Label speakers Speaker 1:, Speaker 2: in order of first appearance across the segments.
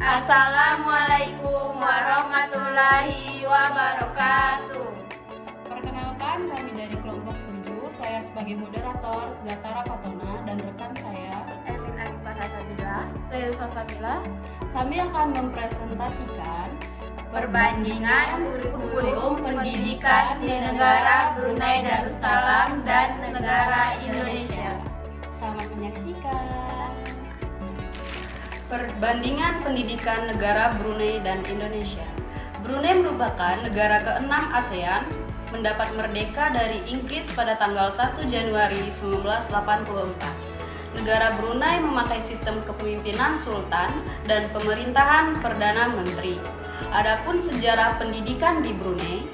Speaker 1: Assalamualaikum warahmatullahi wabarakatuh.
Speaker 2: Perkenalkan, kami dari kelompok 7. Saya sebagai moderator Zatara Fatona dan rekan saya
Speaker 1: Elin Arifah Sabila, Lelu Salsabila.
Speaker 2: Kami akan mempresentasikan
Speaker 1: Perbandingan kurikulum pendidikan di negara Brunei Darussalam dan negara Indonesia.
Speaker 2: Selamat menyaksikan. Perbandingan pendidikan negara Brunei dan Indonesia. Brunei merupakan negara ke-6 ASEAN, mendapat merdeka dari Inggris pada tanggal 1 Januari 1984. Negara Brunei memakai sistem kepemimpinan sultan dan pemerintahan perdana menteri. Adapun sejarah pendidikan di Brunei,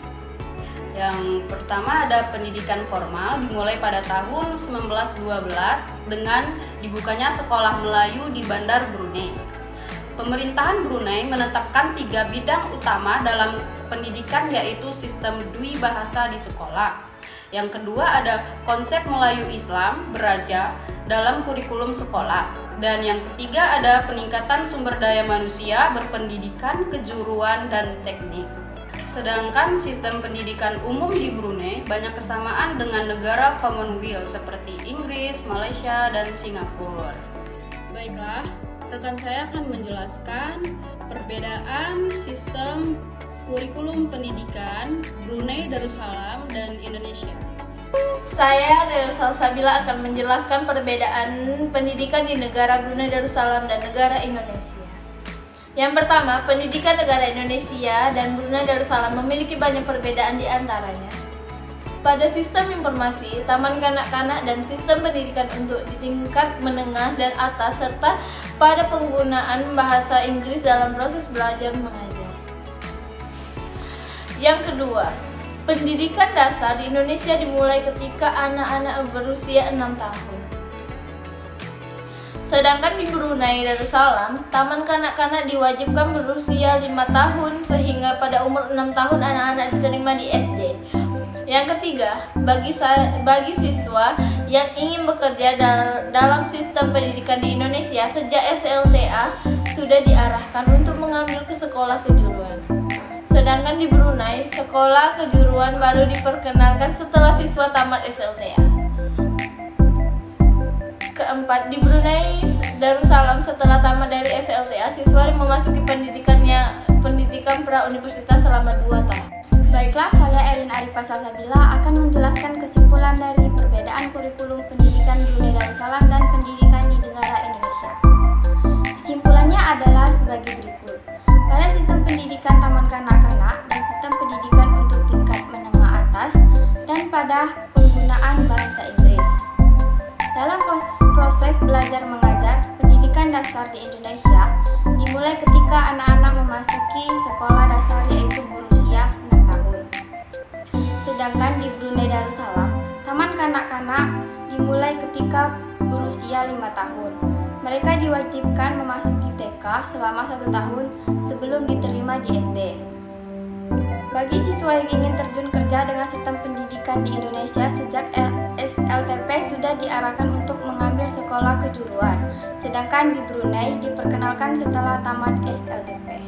Speaker 2: yang pertama ada pendidikan formal dimulai pada tahun 1912 dengan dibukanya sekolah Melayu di Bandar Brunei. Pemerintahan Brunei menetapkan 3 bidang utama dalam pendidikan, yaitu sistem dwi bahasa di sekolah. Yang kedua ada konsep Melayu Islam beraja dalam kurikulum sekolah. Dan yang ketiga ada peningkatan sumber daya manusia berpendidikan, kejuruan, dan teknik. Sedangkan sistem pendidikan umum di Brunei banyak kesamaan dengan negara Commonwealth seperti Inggris, Malaysia, dan Singapura. Baiklah, rekan saya akan menjelaskan perbedaan sistem kurikulum pendidikan Brunei Darussalam dan Indonesia.
Speaker 1: Saya Lelu Salsabila akan menjelaskan perbedaan pendidikan di negara Brunei Darussalam dan negara Indonesia. Yang pertama, pendidikan negara Indonesia dan Brunei Darussalam memiliki banyak perbedaan di antaranya. Pada sistem informasi, taman kanak-kanak dan sistem pendidikan untuk di tingkat menengah dan atas, serta pada penggunaan bahasa Inggris dalam proses belajar mengajar. Yang kedua, pendidikan dasar di Indonesia dimulai ketika anak-anak berusia 6 tahun. Sedangkan di Brunei Darussalam, taman kanak-kanak diwajibkan berusia 5 tahun sehingga pada umur 6 tahun anak-anak diterima di SD. Yang ketiga, bagi siswa yang ingin bekerja dalam sistem pendidikan di Indonesia sejak SLTA sudah diarahkan untuk mengambil ke sekolah kejuruan. Sedangkan di Brunei, sekolah kejuruan baru diperkenalkan setelah siswa tamat SLTA. Keempat, di Brunei Darussalam setelah tamat dari SLTA, siswa memasuki pendidikan pra-universitas selama 2 tahun.
Speaker 3: Baiklah, saya Elin Arifah Salsabila akan menjelaskan kesimpulan dari perbedaan kurikulum pendidikan Brunei Darussalam dan pendidikan di negara Indonesia. Kesimpulannya adalah sebagai berikut. Pada sistem pendidikan taman kanak-kanak dan sistem pendidikan untuk tingkat menengah atas dan pada penggunaan bahasa Inggris. Dalam proses belajar mengajar, pendidikan dasar di Indonesia dimulai ketika anak-anak memasuki sekolah dasar, yaitu berusia 6 tahun. Sedangkan di Brunei Darussalam, taman kanak-kanak dimulai ketika berusia 5 tahun. Mereka diwajibkan memasuki TK selama 1 tahun sebelum diterima di SD. Bagi siswa yang ingin terjun kerja dengan sistem pendidikan di Indonesia, sejak SLTP sudah diarahkan untuk mengambil sekolah kejuruan, sedangkan di Brunei diperkenalkan setelah tamat SLTP.